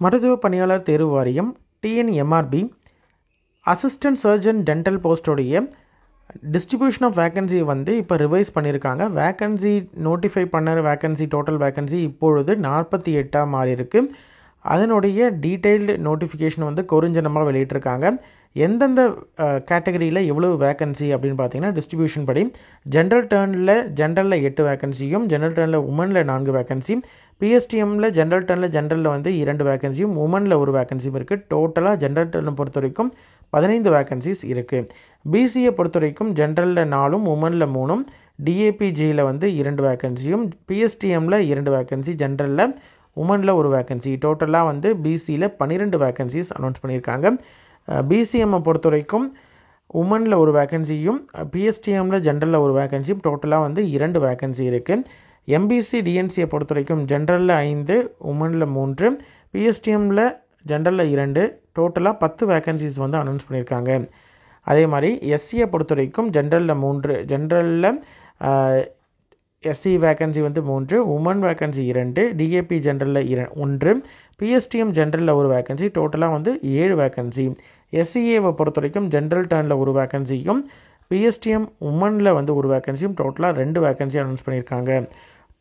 மருத்துவ பணியாளர் தேர்வு வாரியம் டிஎன்எம்ஆர்பி அசிஸ்டன்ட் சர்ஜன் டென்டல் போஸ்டோடைய டிஸ்ட்ரிபியூஷன் ஆஃப் வேக்கன்சி வந்து இப்போ ரிவைஸ் பண்ணியிருக்காங்க. வேக்கன்சி நோட்டிஃபை பண்ண வேக்கன்சி டோட்டல் வேக்கன்சி இப்பொழுது 48 மாறி இருக்குது. அதனுடைய டீட்டெயில்டு நோட்டிஃபிகேஷன் வந்து கொரிஞ்சனமாக வெளியிட்டிருக்காங்க. எந்தெந்த கேட்டகரியில் எவ்வளவு வேக்கன்சி அப்படின்னு பார்த்தீங்கன்னா டிஸ்ட்ரிபியூஷன் படி ஜென்ரலில் 8 வேக்கன்சியும், ஜென்ரல் டர்னில் உமனில் 4 வேக்கன்சி, பிஎஸ்டிஎம்மில் ஜென்ரலில் வந்து 2 வேக்கன்சியும், உமனில் 1 வேக்கன்சியும் இருக்குது. டோட்டலாக ஜென்ரல் டர்னை பொறுத்த வரைக்கும் 15 வேக்கன்சிஸ் இருக்குது. பிசியை பொறுத்த வரைக்கும் ஜென்ரலில் 4, உமனில் 3, டிஏபிஜியில் வந்து 2 வேக்கன்சியும், பிஎஸ்டிஎம்மில் 2 வேக்கன்சி, ஜென்ரலில் உமனில் 1 வேக்கன்சி, டோட்டலாக வந்து பிசியில் 12 வேக்கன்சிஸ் அனௌன்ஸ் பண்ணியிருக்காங்க. பிசிஎம்மை பொறுத்த வரைக்கும் உமனில் 1 வேக்கன்சியும், பிஎஸ்டிஎம்மில் ஜென்ரலில் 1 வேக்கன்சியும், டோட்டலாக வந்து 2 வேக்கன்சி இருக்குது. எம்பிசி டிஎன்சியை பொறுத்த வரைக்கும் ஜென்ரலில் 5, உமனில் 3, பிஎஸ்டிஎம்மில் ஜென்ரலில் 2, டோட்டலாக 10 வேக்கன்சிஸ் வந்து அனௌன்ஸ் பண்ணியிருக்காங்க. அதே மாதிரி எஸ்சியை பொறுத்த வரைக்கும் ஜென்ரலில் 3, ஜென்ரலில் எஸ்சி வேக்கன்சி வந்து 3, உமன் வேக்கன்சி 2, டிஏபி ஜென்ரலில் 1, பிஎஸ்டிஎம் ஜென்ரலில் 1 வேக்கன்சி, டோட்டலாக வந்து 7 வேக்கன்சி. எஸ்சிஏவை பொறுத்த வரைக்கும் ஜென்ரல் டர்னில் 1 வேக்கன்சியும், பிஎஸ்டிஎம் உமனில் வந்து 1 வேக்கன்சியும், டோட்டலாக 2 வேக்கன்சி அனௌன்ஸ் பண்ணியிருக்காங்க.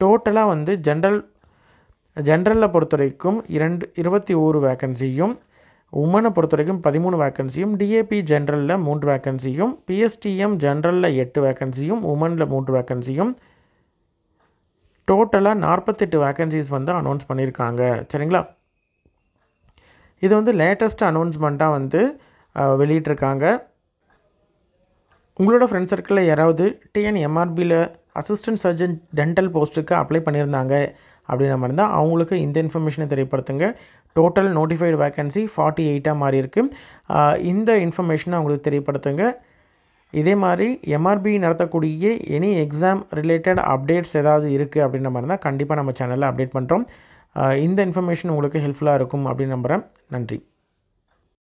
டோட்டலாக வந்து ஜென்ரலில் பொறுத்த வரைக்கும் 21 வேக்கன்சியும், உமனை பொறுத்த வரைக்கும் 13 வேக்கன்சியும், டிஏபி ஜென்ரலில் 3 வேக்கன்சியும், பிஎஸ்டிஎம் ஜென்ரலில் 8 வேக்கன்சியும், உமனில் 3 வேக்கன்சியும், டோட்டலாக 48 வேக்கன்சிஸ் வந்து அனௌன்ஸ் பண்ணியிருக்காங்க. சரிங்களா? இது வந்து லேட்டஸ்ட் அனௌன்ஸ்மெண்ட்டாக வந்து வெளியிட்டிருக்காங்க. உங்களோட ஃப்ரெண்ட் சர்க்கிளில் யாராவது டிஎன்எம்ஆர்பியில் அசிஸ்டன்ட் சர்ஜன் டென்டல் போஸ்ட்டுக்கு அப்ளை பண்ணியிருந்தாங்க அப்படின்ற மாதிரி இருந்தால் அவங்களுக்கு இந்த இன்ஃபர்மேஷனை தெரியப்படுத்துங்க. டோட்டல் நோட்டிஃபைடு வேக்கன்சி 48 மாறி இருக்குது. இந்த இன்ஃபர்மேஷனை அவங்களுக்கு தெரியப்படுத்துங்க. இதே மாதிரி எம்ஆர்பி நடத்தக்கூடிய எனி எக்ஸாம் ரிலேட்டட் அப்டேட்ஸ் ஏதாவது இருக்குது அப்படின்ற மாதிரி இருந்தால் கண்டிப்பாக நம்ம சேனலில் அப்டேட் பண்ணுறோம். இந்த இன்ஃபர்மேஷன் உங்களுக்கு ஹெல்ப்ஃபுல்லாக இருக்கும் அப்படின்னு நம்புகிறேன். நன்றி.